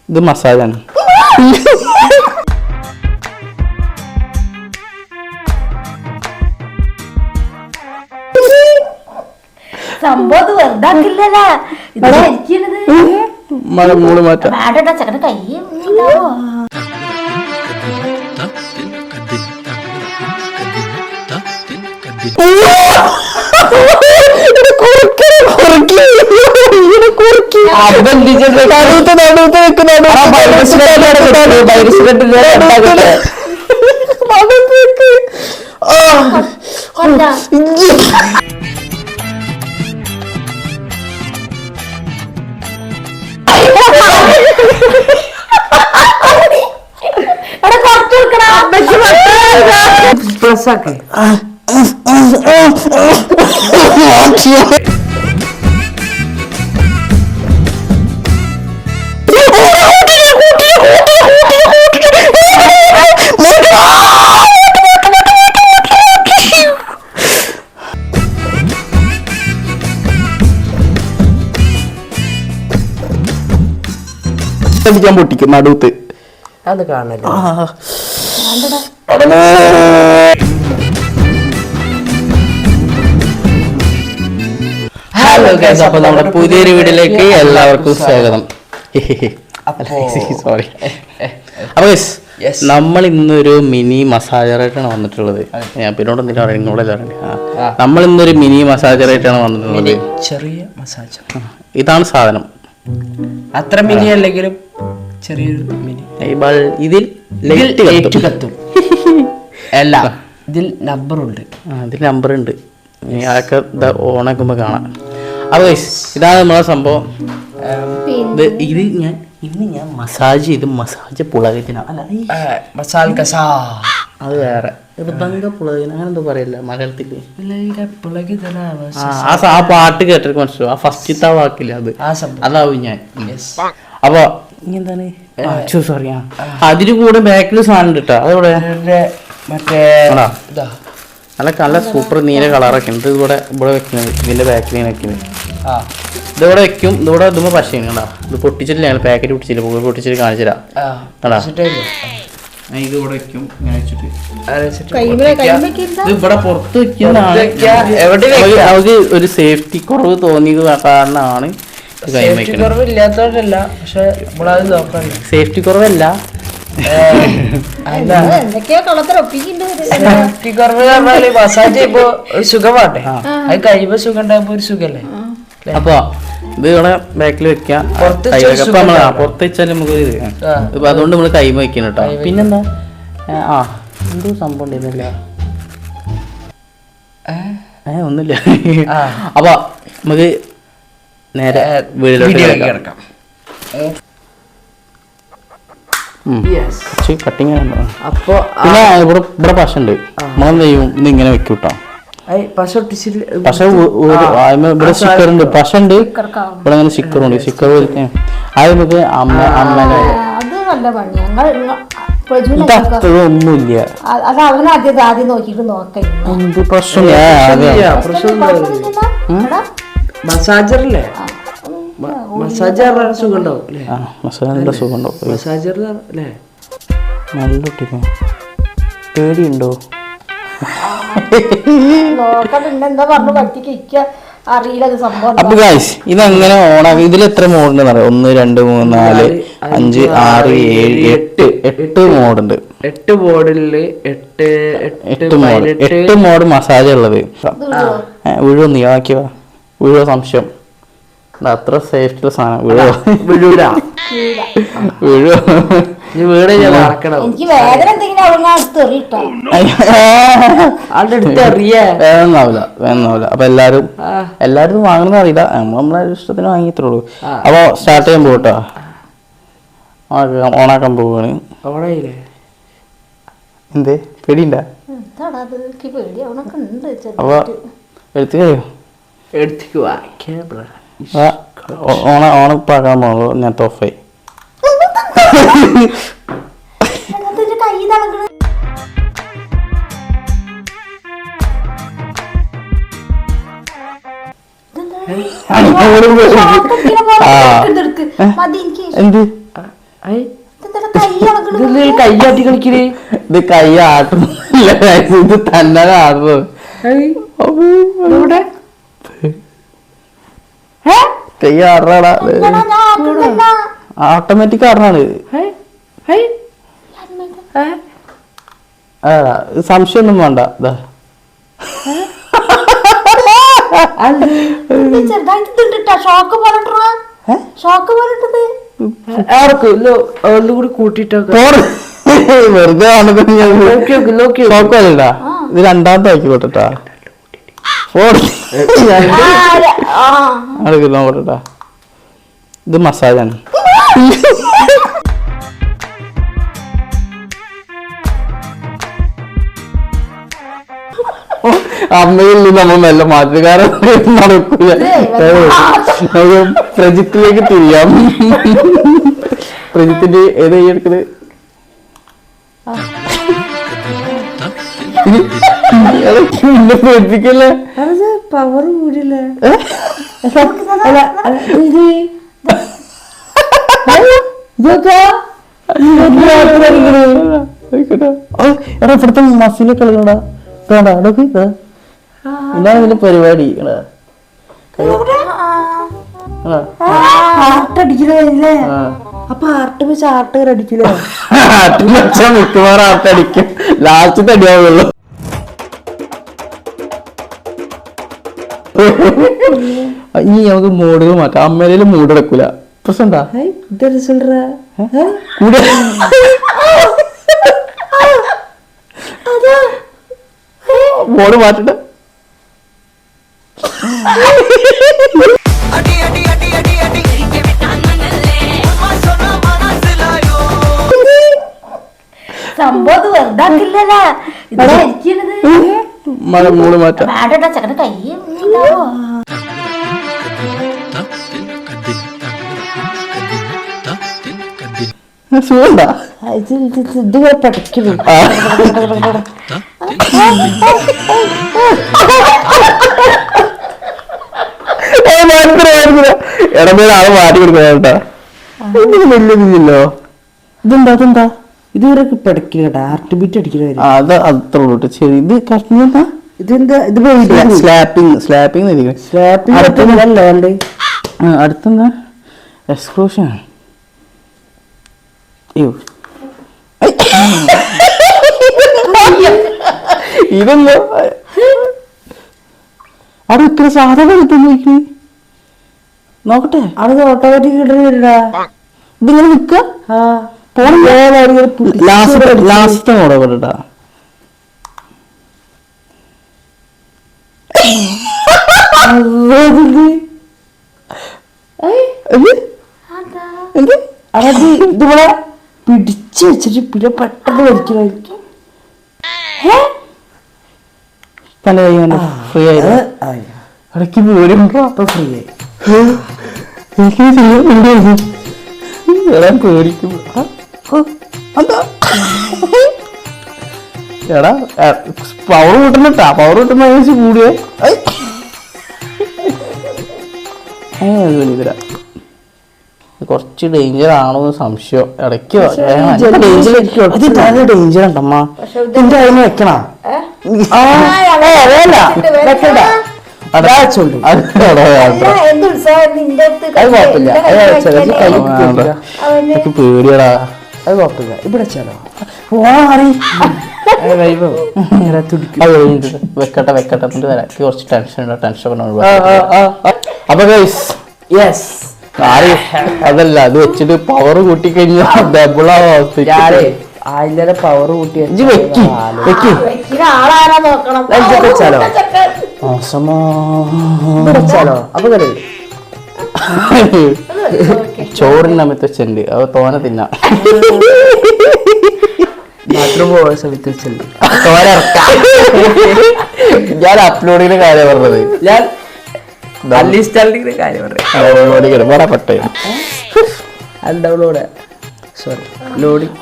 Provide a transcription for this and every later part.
ഇത് മസാജാണ്. സംഭവം വെറുതാക്കില്ലല്ലോ. മൂള് മാറ്റാം. ചക്കന്റെ കൈ പ്രസാക്ക് അടിക്കാൻ പൊട്ടിക്കും നടുത്ത്. അത് കാണല്ലോ. ഹലോ ഗൈസ്, അപ്പൊ നമ്മുടെ പുതിയൊരു വീഡിയോയിലേക്ക് എല്ലാവർക്കും സ്വാഗതം. സോറി. അപ്പൊ നമ്മൾ ഇന്നൊരു മിനി മസാജറായിട്ടാണ് വന്നിട്ടുള്ളത്. ഞാൻ പിന്നോടൊന്നില്ല പറയാം, നിങ്ങളോട് നമ്മൾ ഇന്നൊരു മിനി മസാജറായിട്ടാണ് വന്നിട്ടുള്ളത്. ചെറിയ മസാജ്. ഇതാണ് സാധനം. അത്ര മിനി അല്ലെങ്കിലും ചെറിയൊരു മിനി. ഇതിൽ ലൈറ്റ് കത്തും. അല്ല, ഇതിൽ നമ്പറുണ്ട്. ഇതിൽ നമ്പർ ഉണ്ട്. അതൊക്കെ ഓണാക്കുമ്പോ കാണാം. അപ്പൊ ഇതാണ് നമ്മളെ സംഭവം. ഇത് ഞാൻ മസാജ് ചെയ്ത് മസാജ് പുളകത്തിനാ. മസാല കസാ അത് വേറെ മൃദംഗ പുളകിന് അങ്ങനെ എന്തോ പറയല്ല മലയാളത്തില്. ആ പാട്ട് കേട്ടിട്ട് മനസ്സിലാവും. ആ ഫസ്റ്റത്തെ വാക്കില്ല അത് അതാവും ഞാൻ. അപ്പൊ എന്താണ് സോറി, അതിന് കൂടെ ബാക്കിൽ സാധനം കിട്ടാ. അതോടെ മറ്റേ നല്ല സൂപ്പർ നീല കളറൊക്കെ ഉണ്ട്. ഇവിടെ വെക്കുന്നത് ഇതിന്റെ ബാക്കിൽ വെക്കുന്നത്. ഇതിവിടെ വെക്കും. ഇതിവിടെ ഇതുമ്പോ പശയാണ് കണ്ടാ. ഇത് പൊട്ടിച്ചിട്ടില്ല, ഞങ്ങൾ പാക്കറ്റ് പൊട്ടിച്ചില്ല. പൊട്ടിച്ചിട്ട് കാണിച്ചുതരാം. ഇത് ഇവിടെ വെക്കും ഇങ്ങനെ വെച്ചിട്ട്. ഇത് ഇവിടെ പുറത്ത് വെക്കുന്നതാണ്. അവർക്ക് ഒരു സേഫ്റ്റി കുറവ് തോന്നിയത് കാരണമാണ് സേഫ്റ്റി കുറവില്ലാത്തോണ്ടല്ല, പക്ഷെ നമ്മളത് നോക്കണ്ട. സേഫ്റ്റി കുറവല്ല, സേഫ്റ്റി കുറവ് പറഞ്ഞാല് മസാജ് ചെയ്യുമ്പോ ഒരു സുഖമാട്ടെ. അത് കഴിയുമ്പോ സുഖം ഉണ്ടാകുമ്പോ ഒരു സുഖല്ലേ. അപ്പൊ ഇത് ഇവിടെ ബാക്കിൽ വെക്കാം. പുറത്ത് വെച്ചാൽ നമുക്ക് ഇപ്പൊ അതുകൊണ്ട് നമ്മള് കൈമ വെക്കണം കേട്ടോ. പിന്നെന്താ എന്തോ സംഭവം ഉണ്ടായിരുന്നില്ല. ഒന്നുമില്ല. അപ്പൊ നമുക്ക് നേരെ വീട്ടിലോട്ട് കിടക്കാം. കട്ടിങ്. അപ്പൊ പിന്നെ ഇവിടെ പശ ഉണ്ട്. നമ്മളെന്ത് ചെയ്യും, ഇത് ഇങ്ങനെ വെക്കും കേട്ടോ. പശ ഇവിടെ സ്റ്റിക്കർ ഉണ്ട്. പശ ഉണ്ട് ഇവിടെ, അങ്ങനെ സ്റ്റിക്കർ ഉണ്ട്. സ്റ്റിക്കർ വലിക്കാൻ അത് നമുക്ക് അമ്മേനെ ഒന്നുമില്ല. എന്ത് പ്രശ്നം മസാജറില്ലേ, മസാജർ സുഖം ഉണ്ടാവും. മസാജറിന്റെ സുഖം ഉണ്ടാവും. മസാജർ അല്ലേ നല്ല കുട്ടിക്ക് പേടിയുണ്ടോ? അപ്പൊ ഗൈസ് ഇതെങ്ങനെ ഓണാക്കി? ഇതിൽ എത്ര മോഡുണ്ട് അറിയാം? 1 2 3 4 5 6 7 8 മോഡുണ്ട്. 8 മോഡില് 8 മോഡ് മസാജ് ഉള്ളത്. വീഴോ നീ ആക്കിയോ? വീഴോ സംശയം? അത്ര സേഫ്റ്റി സാധനം. വീഴോ? വീഴോ? വേണമെന്നാവില്ല. അപ്പൊ എല്ലാരും വാങ്ങുന്ന അറിയില്ല, നമ്മളെ ഇഷ്ടത്തിന് വാങ്ങിയിട്ടുള്ളൂ. അപ്പൊ സ്റ്റാർട്ട് ചെയ്യാൻ പോകട്ടോ. ഓണാക്കാൻ പോവാണ്. എന്തേ പേടിയുണ്ട? അപ്പൊ ഓണപ്പാക്കാൻ പോകുന്നത് ഞാൻ തോഫായി. എന്ത് കൈയാട്ടി കളിക്കല്. ഇത് കൈ ആട്ടുന്നില്ല, ഇത് തന്നെ ആടുന്നു. കൈ ആടാടാ, ഓട്ടോമാറ്റിക് ആടണാണ്. സംശയമൊന്നും വേണ്ട. കൂടി കൂട്ടിട്ടൊക്കെ വെറുതെ ഷോക്കല്ല. ഇത് രണ്ടാമത്തെ ആക്കിക്കോട്ടാ. നോക്കട്ടാ, ഇത് മസാജാണ്. അമ്മയിൽ നിന്ന് നമ്മൾ നല്ല മാറ്റുകാരൻ നടക്കൂല. പ്രജിത്തിലേക്ക് തിരിയാം. പ്രജിത്തിന്റെ ഏത് കൈ എടുക്കുന്നത്? പേടിപ്പിക്കല്ലേ, പവർ കൂടിയല്ലേ. എടാ ഇവിടുത്തെ മസിലൊക്കെ കളിക്കണടാ. ഇതാണ് ഇതിന്റെ പരിപാടി. ആർട്ടടിക്കലേ. അപ്പൊ ആർട്ട് വെച്ച് ആർട്ട് അടിക്കില്ലേ? ആർട്ടിന് വെച്ചാൽ മിക്കവാറും ആർട്ടടിക്കും. ലാസ്റ്റ് തടിയാവുള്ളൂ. ഇനി നമുക്ക് മൂടുകൾ മാറ്റാം. അമ്മയിലും മൂടെടുക്കൂല. പ്രശ്നണ്ടാ? മോഡ് മാറ്റണ്ട. സംഭവം വെറുതാക്കില്ലല്ലോ. മൂട് മാറ്റാം. ചക്കന്റെ കൈ സുഖണ്ടാ? ഇതുവരെ പഠിക്കുന്നു. ഇടമേൽ ആള് മാറ്റി കൊടുക്കണേട്ടാ. വലിയതില്ലല്ലോ. ഇതെന്താ? ഇതുവരെ പഠിക്കണ ആർട്ട് ബീറ്റ് അടിക്കണ. അത് അത്ര ഉള്ളൂ. ശരി, ഇത് കറക്റ്റ്. ഇതെന്താ? ഇത് സ്ലാപ്പിംഗ് അടുത്തെന്താ? എക്സ്ക്ലൂഷൻ. ഇതെന്തോ അവിടെ ഇത്ര സാധനം എടുത്തു നോക്കട്ടെ. അത് ഓട്ടോമാറ്റിക് കിട്ടണ. ഇതിങ്ങനെ നിക്ക. ലാസ്റ്റ് മോഡോ കൊണ്ടാ. ഇതുപോലെ പിടിച്ചു വെച്ചിട്ട് പിന്നെ പെട്ടെന്ന് വലിക്കണായിരിക്കും. തല കൈ ഫ്രീ ആയത് ഇടയ്ക്ക് പേടിയുണ്ടോ? അപ്പൊ ഫ്രീ ആയി. പേടിക്കും. എടാ പവർ കിട്ടണട്ടാ. പവർ കിട്ടുന്ന കൂടിയേ. കുറച്ച് ഡേഞ്ചർ ആണോ സംശയം. ഇടയ്ക്ക് ഡേഞ്ചർ ഉണ്ടമ്മ. എന്റെ അതിന് വെക്കണ. പേടിയടാ. അത് കുഴപ്പമില്ല. ഇവിടെ വെച്ചാലോ? വെക്കട്ടെ എന്നിട്ട് വരാം. കുറച്ച് ടെൻഷൻ അപ്പൊ അതല്ല, അത് വെച്ചിട്ട് പവർ കൂട്ടിക്കഴിഞ്ഞാൽ ഡബിളാവും അവസ്ഥ. ആയില്ലേ പവർ കൂട്ടി വെച്ചാലോ? വെച്ചാലോ? അപ്പൊ ചോറിന് അമിത്ത് വെച്ചിട്ടുണ്ട്. അത് തോനെ തിന്നാം. ഞാൻ അപ്ലോഡിങ്ങിന്റെ കാര്യം പറഞ്ഞത്. ഞാൻ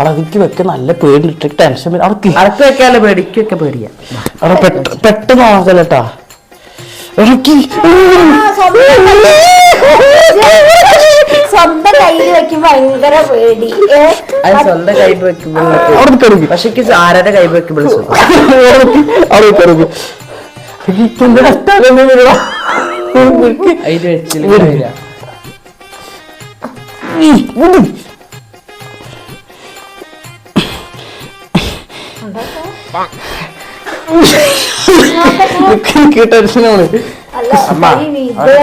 അതൊക്കെ വെക്കാൻ നല്ല പേടി. ടെൻഷൻ അടക്ക് വെക്കാനുള്ള പേടിക്കൊക്കെ പേടിയാ. പെട്ടെന്ന് ആക്കലട്ടാ. സ്വന്തം കയ്യിൽ വെക്കുമ്പോ ഭയങ്കര പേടി അത് സ്വന്തം കൈ വെക്കുമ്പോൾ പക്ഷെ എനിക്ക് ആരുടെ കൈ വെക്കുമ്പോൾ അതിന് വെച്ചില്ല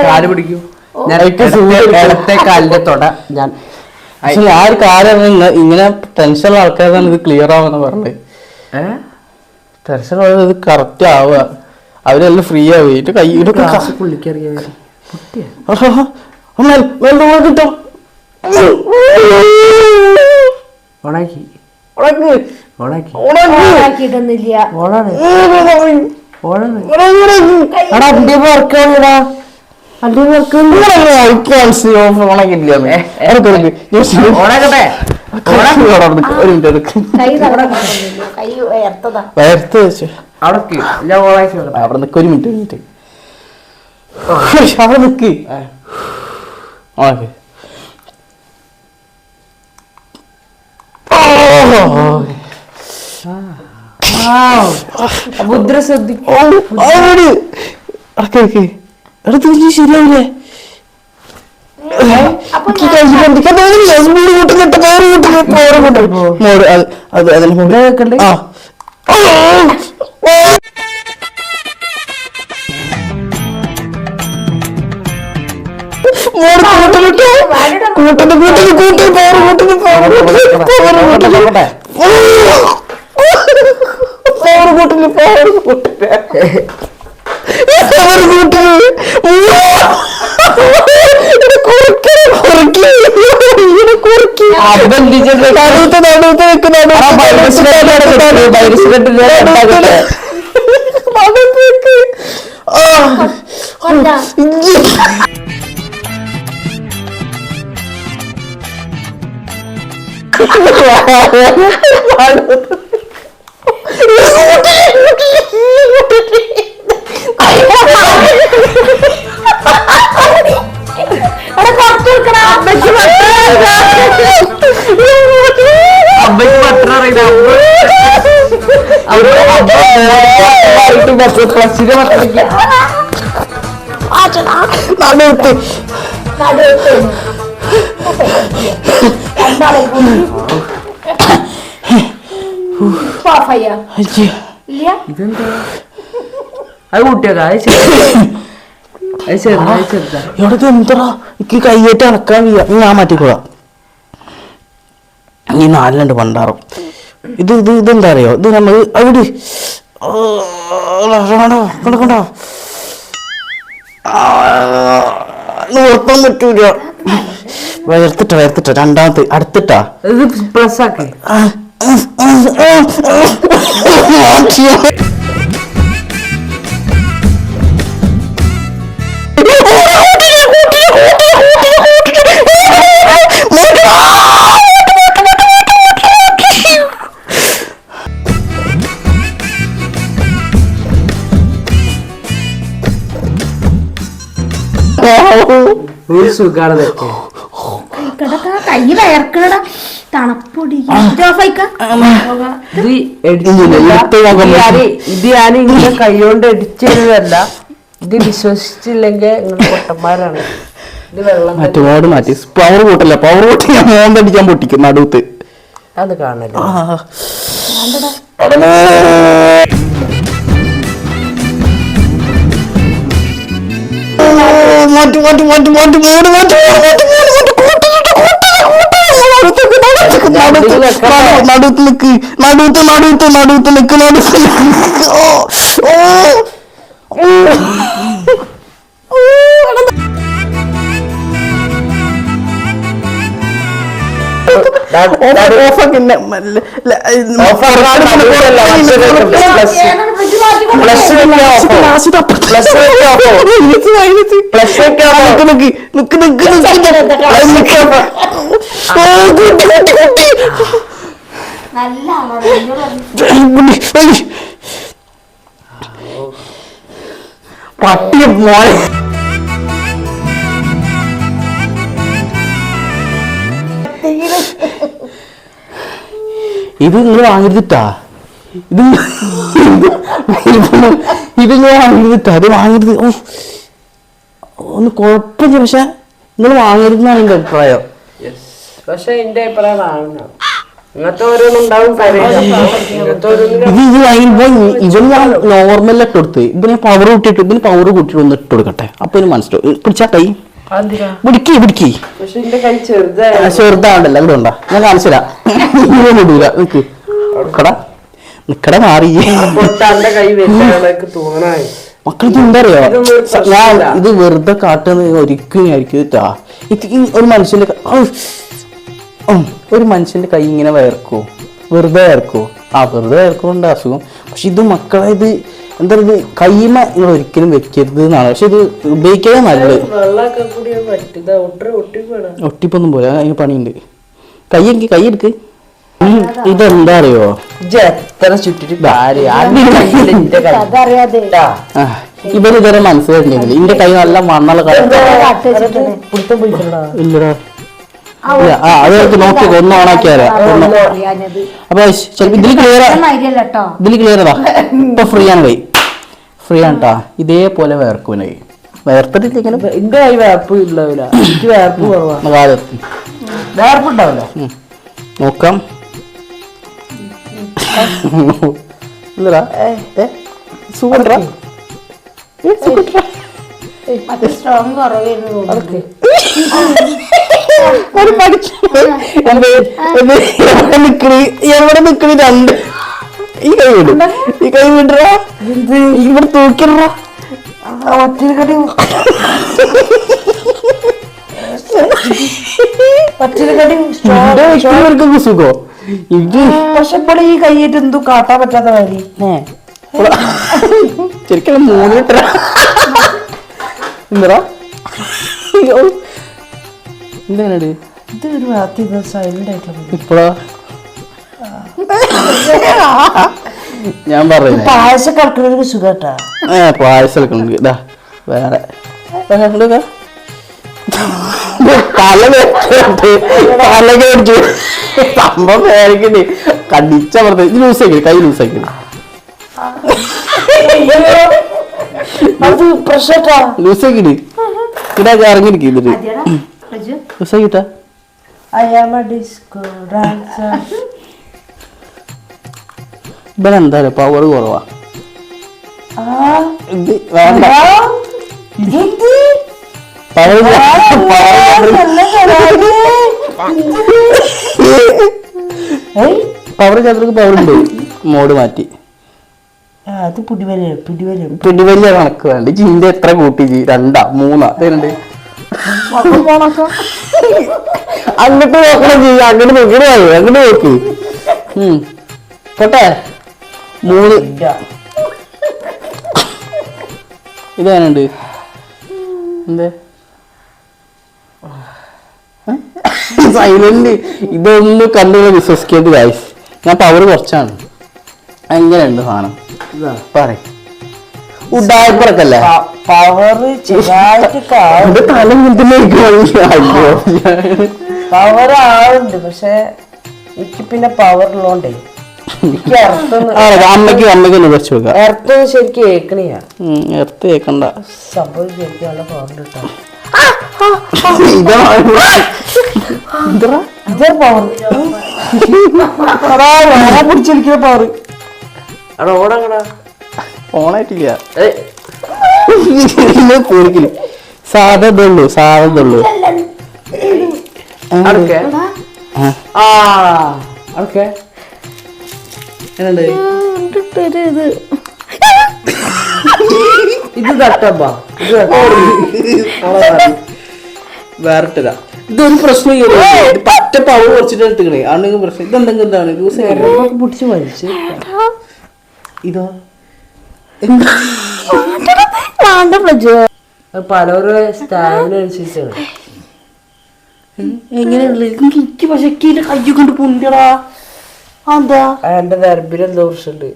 കാല് പിടിക്കൂ ഞാൻ ഇടത്തെ കാലിന്റെ തൊട ഞാൻ ആ ഒരു കാര്യം ഇങ്ങനെ ടെൻഷനുള്ള ആൾക്കാരാണ് ഇത് ക്ലിയർ ആവുമെന്ന് പറഞ്ഞത്. ടെൻഷൻ ഇത് കറക്റ്റ് ആവുക, അവരെല്ലാം ഫ്രീ ആവുക. ഇത് കൈയുടെ പുള്ളിക്കറിയാം കിട്ടും. ഓണാക്കി ഓണാക്കി ഓണാക്കിയിട്ടൊന്നുമില്ല. ഓണാണ് ഓണാണ് അണ്ടി വർക്കാണടാ അണ്ടി വർക്ക് ഓണാക്കട്ടെ ഒരു മിനിറ്റ് എടുക്ക്. കൈ ഉയർത്തതാ. വയർത്ത് വെച്ചു അവിടെ ഞാൻ ഓണാക്കി അവിടെ നിൽക്ക്. ഒരു മിനിറ്റ് അവിടെ നിൽക്ക്. ഓക്കെ മുദ്ര ശ്രദ്ധിക്കും ശരിയാവില്ലേ? ഇതെന്താ അത് കൂട്ടിയാ എവിടെ എന്താ എനിക്ക് കൈയേറ്റ് അണക്കാൻ ഞാൻ മാറ്റിക്കോളാം. ഈ നാലിലുണ്ട് പണ്ടാറും. ഇതെന്താ അറിയോ, ഇത് നമ്മൾ അവിടെ കണ്ടോ നിർത്താൻ പറ്റൂല. വയർത്തിട്ട രണ്ടാമത്തെ അടുത്തിട്ടാ ഇത് പ്ലസ് ആക്കി ഒരു സുഖാണ് കൈ വയർക്കണടാ. തണുപ്പൊടി ഇത് ഞാൻ ഇങ്ങനെ കൈകൊണ്ട് അടിച്ചതല്ല. ഇത് വിശ്വസിച്ചില്ലെങ്കിൽ നിങ്ങൾ പൊട്ടന്മാരാണ്. ഇത് വെള്ളം ഒരുപാട് മാറ്റി പവർ കൂട്ടല്ല. പവർ കൂട്ടി ഞാൻ മോന്തടിക്കാൻ പൊട്ടിക്കും നടുത്ത്. അത് കാണല്ലോ നടുത്ത് നിക്ക് പട്ടി മോനെ ഇത് നിങ്ങൾ വാങ്ങരുതിട്ടാ, ഇത് ഇത് നിങ്ങൾ വാങ്ങരുതിട്ടാ, അത് വാങ്ങരുത്. ഒന്ന് കുഴപ്പമില്ല, പക്ഷെ നിങ്ങൾ വാങ്ങരുതെന്നാണ് എൻ്റെ അഭിപ്രായം. പക്ഷെ എന്റെ അഭിപ്രായം വാങ്ങണം. ഇങ്ങനത്തെ ഓരോന്നുണ്ടാവും ഇത് വാങ്ങുമ്പോ ഇവന് ഞാൻ നോർമലായിട്ട് കൊടുത്ത് ഇതിന് പവർ കൂട്ടിയിട്ട് ഇതിന് പവർ കൂട്ടിയിട്ട് ഒന്ന് ഇട്ട് കൊടുക്കട്ടെ, അപ്പൊ ഇതിന് മനസ്സിലാവും. പിടിച്ചാ കൈ പിടിക്കി പിടിക്കി. പക്ഷെ എന്റെ കൈ ചെറുതായി ചെറുതാണ്ടല്ലോ, ഇവിടെ ഉണ്ടാ ഞാൻ കാണിച്ചില്ല. ഇടൂല നിക്ക് നിക്കട മാറി. പൊട്ടാന്റെ കൈ വെച്ചാൽ തോന്നായി. മക്കൾക്ക് എന്താ അറിയോ, ഞാൻ ഇത് വെറുതെ കാട്ടുന്ന ഒരിക്കലും ആയിരിക്കും കേട്ടാ. ഒരു മനുഷ്യന്റെ കൈ ഇങ്ങനെ വയർക്കോ, വെറുതെ വയർക്കോ? വെറുതെ വയർക്കൊണ്ട് അസുഖം. പക്ഷെ ഇത് മക്കളെ ഇത് എന്താ ഇത് കൈമ നിങ്ങൾ ഒരിക്കലും വെക്കരുത് എന്നാണ്. പക്ഷെ ഇത് ഉപയോഗിക്കാൻ നല്ലത്. ഒട്ടിപ്പൊന്നും പോലെ അതിന് പണിയുണ്ട്. കൈ എടുക്ക്. ഇതെന്താ അറിയോ, ചുറ്റിട്ട് ഇവന് ഇതുവരെ മനസ്സിലായിട്ടില്ല. എന്റെ കൈ നല്ല മണ്ണുള്ള ഇല്ലടാ. അത് നോക്കി ഒന്ന് ഓണാക്കിയാലോ. അപ്പൊ ചിലപ്പോ ഇതിൽ ക്ലിയറതാ. ഇപ്പൊ ഫ്രീ ആണ് കൈ, ഫ്രീ ആണ് ട്ടാ. ഇതേപോലെ വേർക്കും കൈ. വേർത്തിട്ടില്ല എന്റെ കൈ വേർപ്പ് ഉണ്ടാവില്ല, എനിക്ക് വേർപ്പ് കുറവാണ്. വേർപ്പുണ്ടാവില്ല. നോക്കാം. എന്താ സൂപ്പർ സ്ട്രോങ് കുറവായിരുന്നു. എവിടെ നിക്കണി രണ്ട് ഈ കൈ വിടും, ഈ കൈ വിടറാ, ഇവിടെ തൂക്കിടറാ. സുഖോ ഇത്. പക്ഷെ ഇപ്പോൾ ഈ കൈയിട്ട് എന്തോ കാട്ടാൻ പറ്റാത്ത കാര്യം ശരിക്കും 3 ലിറ്റർ എന്താ എന്താണ് ഇതൊരു രാത്രി സൈലന്റ് ആയിട്ടുള്ള ഇപ്പഴാ ഞാൻ പറയുന്നത്. പായസം കളിക്കുന്നവർക്ക് സുഖട്ടാ. പായസം കളിക്കുന്നത് ഇതാ വേറെ തലകേടിച്ചു സംഭവം വേറെ കടിച്ച പറഞ്ഞ ഇത് ലൂസാക്കി, കൈ ലൂസാക്കി ലൂസാക്കിട്ട് ഇടാ ഇറങ്ങിയിരിക്കും. ഇതിട്ട് ലൂസാക്കിട്ടാ ഇവനെന്താ പവർ കുറവാ. ഇത് വേണ്ട പവർ ചന്ദ്രക്ക് പവർ ഉണ്ട്, മോഡ് മാറ്റി. അത് പിടിവലിയ കണക്ക് വേണ്ട. ചിന്ത എത്ര കൂട്ടി? 2 3 അതുണ്ട്. അങ്ങോട്ട് നോക്കണം ചെയ്യ, അങ്ങോട്ട് നോക്കണ അങ്ങോട്ട് നോക്ക്. പോട്ടെ 3 ഇതാനുണ്ട്. എന്തേ സൈലന്റ്? ഇതൊന്നും കണ്ടുള്ള വിശ്വസിക്കേണ്ട ഗൈസ്. ഞാൻ പവർ കുറച്ചാണ്. എങ്ങനെയുണ്ട് സാധനം പറയും. ഉഡായിപ്പറക്കല്ലേ പവർ പവർ ആവുന്നുണ്ട്. പക്ഷെ എനിക്ക് പിന്നെ പവർ ഉള്ളോണ്ടേ അമ്മയ്ക്ക് കുറച്ച് വെക്കാം. എർത്ത് ശരിക്കും കേക്കണിയ എർത്ത് കേക്കണ്ട സംഭവം ശരിക്കും നല്ല പവർ കിട്ടാം. പിടിച്ചിരിക്കുന്ന പവർ ഓടങ്ങടാ ഓണായിട്ടില്ല. കുറിക്കില്ല സാധുള്ളൂ സാധുള്ളൂ. ഇത് തട്ടപ്പാ വേറിട്ടതാ. ഇതൊരു പ്രശ്നം പറ്റ പവർ കുറച്ചിട്ട് എടുത്തുക്കണേ ആണെങ്കിൽ പ്രശ്നം. ഇതെന്തെങ്കിലും എന്താണ് യൂസ് പിടിച്ച് വലിച്ച് ഇതോ പലരും സ്ഥാനനുസരിച്ചാണ്. എങ്ങനെയുള്ള പക്ഷെ കൈ കൊണ്ട് പുണ്ടടാ. എന്താ എന്റെ നരമ്പിലെന്തോ പ്രശ്നമുണ്ട്.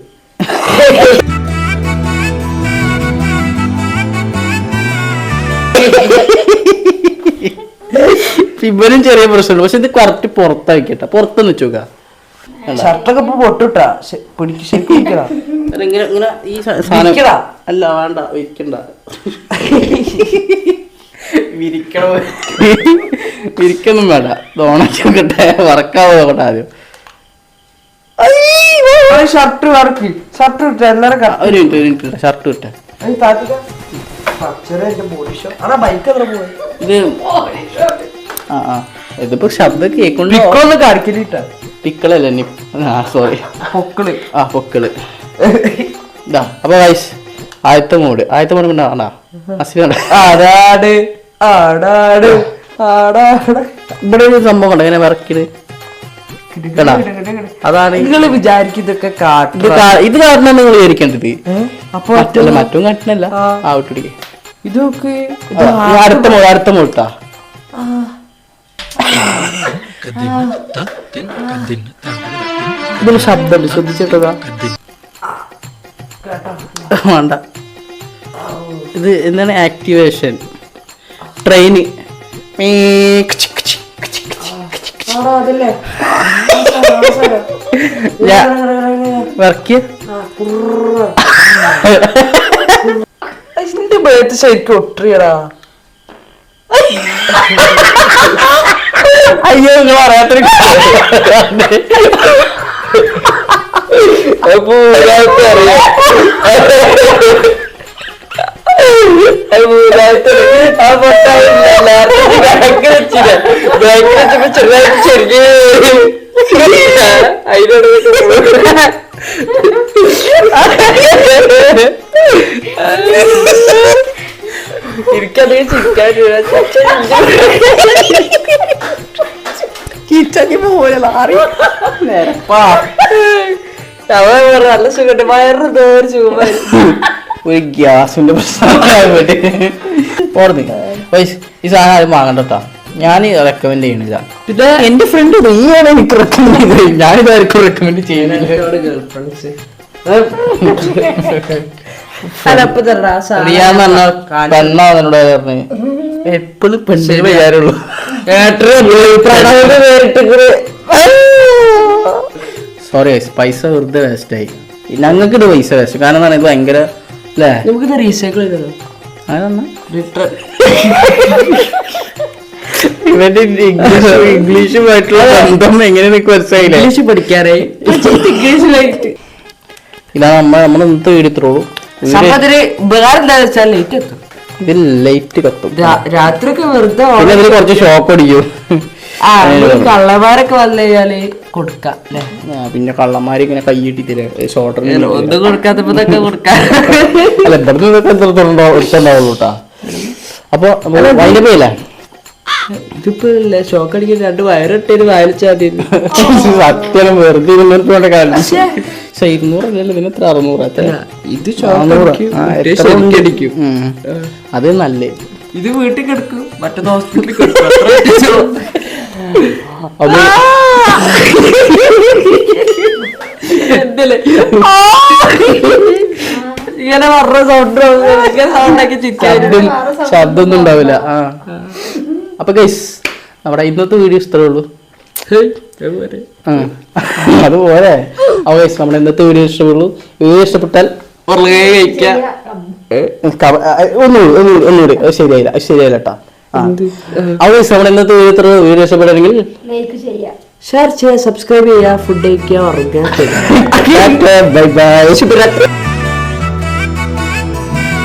ഇവനും ചെറിയ പ്രശ്നമുണ്ട്. പക്ഷെ ഇത് കറക്റ്റ് പുറത്താ വെക്കട്ടെ. പുറത്തൊന്ന് വെച്ചോക്ക. ഷർട്ടൊക്കെ ഇപ്പൊ പൊട്ടുട്ടാ. പിടിക്ക് ശരിക്കും പിടിക്കടാ. ഇങ്ങനെ ഇങ്ങനെ ഈ സാധനം പിടിക്കടാ. അല്ല വേണ്ട വിരിക്കണ്ട. വിരിക്കൊന്നും വേണ്ട. ഓണാക്കി നോക്കട്ടെ. വർക്കാവോ നോക്കട്ടെ ആദ്യം. ഷർട്ട് വർക്ക് ഷർട്ട് ഇട്ട എല്ലാരും ഒരു മിനിറ്റ് ഷർട്ട് ഇട്ടെ. ഇത് ഇതിപ്പോ ശബ്ദം കേൾക്കുന്നുണ്ടോ? കാണിക്കലിട്ട പിക്കളല്ലേ? സോറി, പൊക്കള്. പൊക്കള്. ഇതാ അപ്പൊ ഗൈസ് ആദ്യത്തെ മൂഡ് കണ്ടാ ആടാട് ആടാട് ആടാട്. ഇവിടെ ഒരു സംഭവം കണ്ടോ ഇങ്ങനെ വിറക്കില്. അതാണ് നിങ്ങൾ വിചാരിക്കുന്നതൊക്കെ ഇത് കാരണം നിങ്ങൾ വിചാരിക്കേണ്ടത്. അപ്പൊ മറ്റും കാട്ടിനല്ല. വിട്ടുപിടിക്ക്. ഇതൊക്കെ അടുത്ത മൂട്ടാ. ഇതൊരു ശബ്ദമുണ്ട്, ശ്രദ്ധിച്ചിട്ടതാ? വേണ്ട. ഇത് എന്താണ്? Activation train. വർക്കിയ മേത്ത് ശരിക്കും ഒട്ടിയടാ. അയ്യോ നിങ്ങൾ അറിയാത്തൊരു എനിക്കത് നല്ല സുഖം. വയറ് തോറി ചൂമ ഒരു ഗ്യാസിന്റെ പ്രശ്നം. ഈ സാധനം ആരും വാങ്ങണ്ടട്ടാ. ഞാൻ റെക്കമെൻഡ് ചെയ്യണില്ല. ഇത് എന്റെ ഫ്രണ്ട് നീയാണ് എനിക്ക് റെക്കമെൻഡ് ചെയ്തത്. ഞാനിതായിരിക്കും റെക്കമെൻഡ് ചെയ്യുന്നില്ല. പെണ്ണാന്നോട് പറഞ്ഞ് എപ്പോഴും പെണ്ണിന് വിചാരമുള്ളൂ. സോറി പൈസ വെറുതെ വേസ്റ്റായി. ഞങ്ങൾക്ക് ഇത് പൈസ വേസ്റ്റ്. കാരണം ഇത് ഭയങ്കര അല്ലേ? നമുക്കിത് റീസൈക്കിൾ ചെയ്തോ? ഇവന്റെ ഇംഗ്ലീഷുമായിട്ടുള്ള ബന്ധം എങ്ങനെ നിനക്ക് മനസ്സിലായില്ല? ഇംഗ്ലീഷ് പഠിക്കാറേ ഇതാണ് നമ്മൾ ഇന്നത്തെ വീഡിയോ ഇത്രയുള്ളൂ. ഉപകാരം എന്താണെന്ന് വെച്ചാൽ ലേറ്റ് എത്തും. ഇതിൽ ലൈറ്റ് കത്തും. രാത്രിയൊക്കെ വെറുതെ പിന്നെ ഇതിൽ കുറച്ച് ഷോക്ക് അടിക്കും. കള്ളന്മാരൊക്കെ വന്നു കഴിഞ്ഞാല് കൊടുക്കാം. പിന്നെ കള്ളന്മാര് ഇങ്ങനെ കൈയിട്ടി തരാം. ഷോർട്ടർ ഒന്നും കൊടുക്കാത്തപ്പോഴൊക്കെ കൊടുക്കാം. അല്ല ഇവിടുന്ന് ഇതൊക്കെ എടുത്തുണ്ടാവുള്ളൂ കേട്ടാ. അപ്പൊ വൈകിട്ട് പോയില്ല. ഇതിപ്പോ ഷോക്ക് അടിക്കാൻ 2 വയറിട്ടൊരു വയലിച്ചാൽ സത്യം വെറുതെ ഇരുന്നോണ്ട് കാര്യം. പക്ഷെ 200 ഇതിന് 600. ഇത് അടിക്കും. അത് നല്ല. ഇത് വീട്ടിൽ കിടക്കും, മറ്റേ ഹോസ്പിറ്റലിൽ കിടക്കും. ഇങ്ങനെ പറഞ്ഞ സൗണ്ടാക്കി ശബ്ദമൊന്നും ഉണ്ടാവില്ല. അപ്പൊ ഗൈസ് നമ്മുടെ ഇന്നത്തെ വീഡിയോ ഇത്രേ ഉള്ളൂ. അതുപോലെ അപ്പൊ ഗൈസ് നമ്മുടെ ഇന്നത്തെ വീഡിയോ ഇഷ്ടപ്പെടുള്ളൂ. വീഡിയോ ഇഷ്ടപ്പെട്ടാൽ ഒന്നുകൂടി ശരിയായില്ല കേട്ടാ. അപ്പൊ ഗൈസ് നമ്മുടെ ഇന്നത്തെ വീഡിയോ ഇഷ്ടപ്പെടാണെങ്കിൽ ഷെയർ ചെയ്യുക, സബ്സ്ക്രൈബ് ചെയ്യുക, ഫുഡ് കഴിക്കുക, ഉറങ്ങുക. Bye bye.